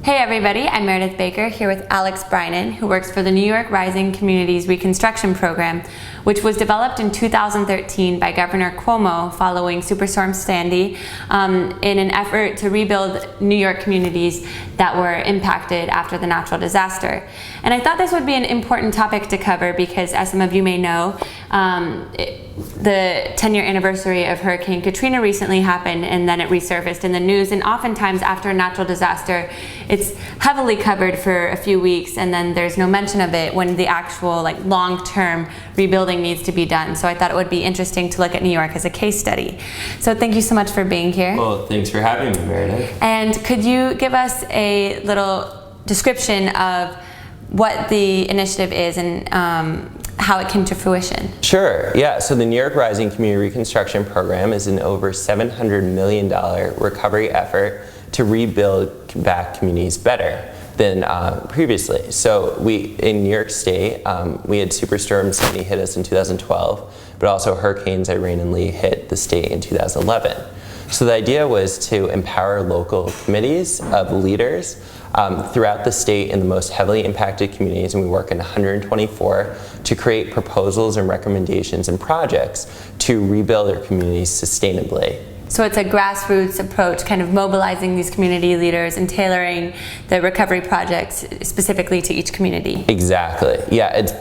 Hey everybody, I'm Meredith Baker here with Alex Breinin, who works for the New York Rising Communities Reconstruction Program, which was developed in 2013 by Governor Cuomo following Superstorm Sandy in an effort to rebuild New York communities that were impacted after the natural disaster. And I thought this would be an important topic to cover because, as some of you may know, the 10-year anniversary of Hurricane Katrina recently happened, and then it resurfaced in the news. And oftentimes after a natural disaster, it's heavily covered for a few weeks, and then there's no mention of it when the actual long-term rebuilding needs to be done. So I thought it would be interesting to look at New York as a case study. So thank you so much for being here. Well, thanks for having me, Meredith. And could you give us a little description of what the initiative is and how it came to fruition? Sure, yeah. So the New York Rising Community Reconstruction Program is an over $700 million recovery effort to rebuild back communities better than previously. So in New York State, we had Superstorm Sandy hit us in 2012, but also Hurricanes Irene and Lee hit the state in 2011. So the idea was to empower local committees of leaders throughout the state in the most heavily impacted communities, and we work in 124 to create proposals and recommendations and projects to rebuild their communities sustainably. So it's a grassroots approach, kind of mobilizing these community leaders and tailoring the recovery projects specifically to each community. Exactly, yeah, it's a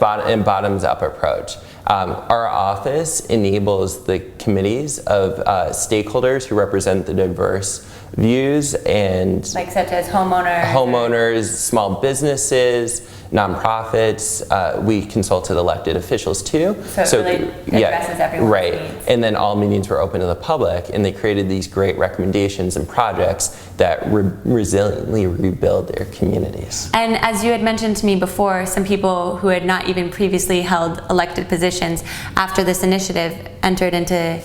bottoms-up approach. Our office enables the committees of stakeholders who represent the diverse views and such as homeowners, small businesses, nonprofits. We consulted elected officials too. So it really addresses everyone's needs. And then all meetings were open to the public, and they created these great recommendations and projects that resiliently rebuild their communities. And as you had mentioned to me before, some people who had not even previously held elected positions after this initiative entered into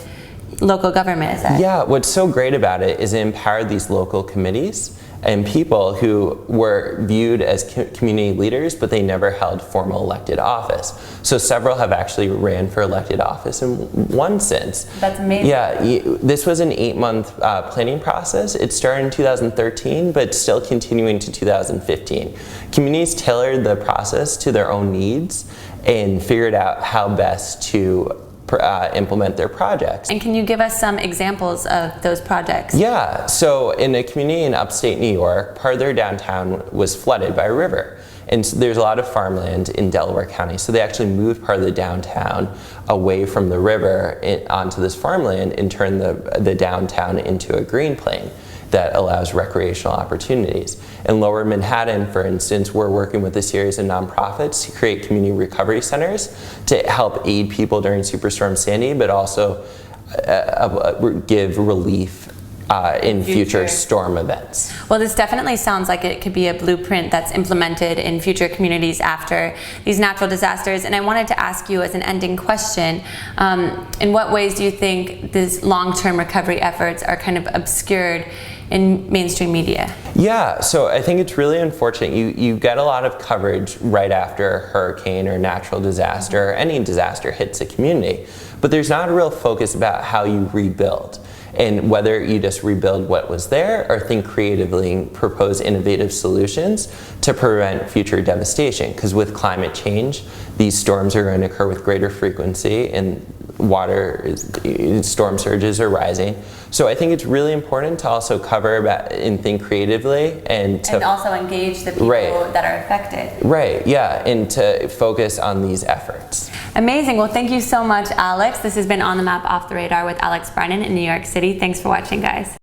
local government, is that? Yeah, what's so great about it is it empowered these local committees and people who were viewed as community leaders, but they never held formal elected office. So several have actually ran for elected office in one sense. That's amazing. Yeah, this was an 8-month planning process. It started in 2013, but still continuing to 2015. Communities tailored the process to their own needs and figured out how best to implement their projects. And can you give us some examples of those projects? Yeah, so in a community in upstate New York, part of their downtown was flooded by a river. And so there's a lot of farmland in Delaware County, so they actually moved part of the downtown away from the river onto this farmland and turned the downtown into a green plain that allows recreational opportunities. In Lower Manhattan, for instance, we're working with a series of nonprofits to create community recovery centers to help aid people during Superstorm Sandy, but also give relief in future storm events. Well, this definitely sounds like it could be a blueprint that's implemented in future communities after these natural disasters. And I wanted to ask you as an ending question, in what ways do you think these long-term recovery efforts are kind of obscured in mainstream media? Yeah, so I think it's really unfortunate. You get a lot of coverage right after a hurricane or natural disaster or any disaster hits a community, but there's not a real focus about how you rebuild. And whether you just rebuild what was there or think creatively and propose innovative solutions to prevent future devastation. Because with climate change, these storms are going to occur with greater frequency and storm surges are rising. So I think it's really important to also cover and think creatively and also engage the people that are affected. Right, yeah, and to focus on these efforts. Amazing. Well, thank you so much, Alex. This has been On the Map, Off the Radar with Alex Breinin in New York City. Thanks for watching, guys.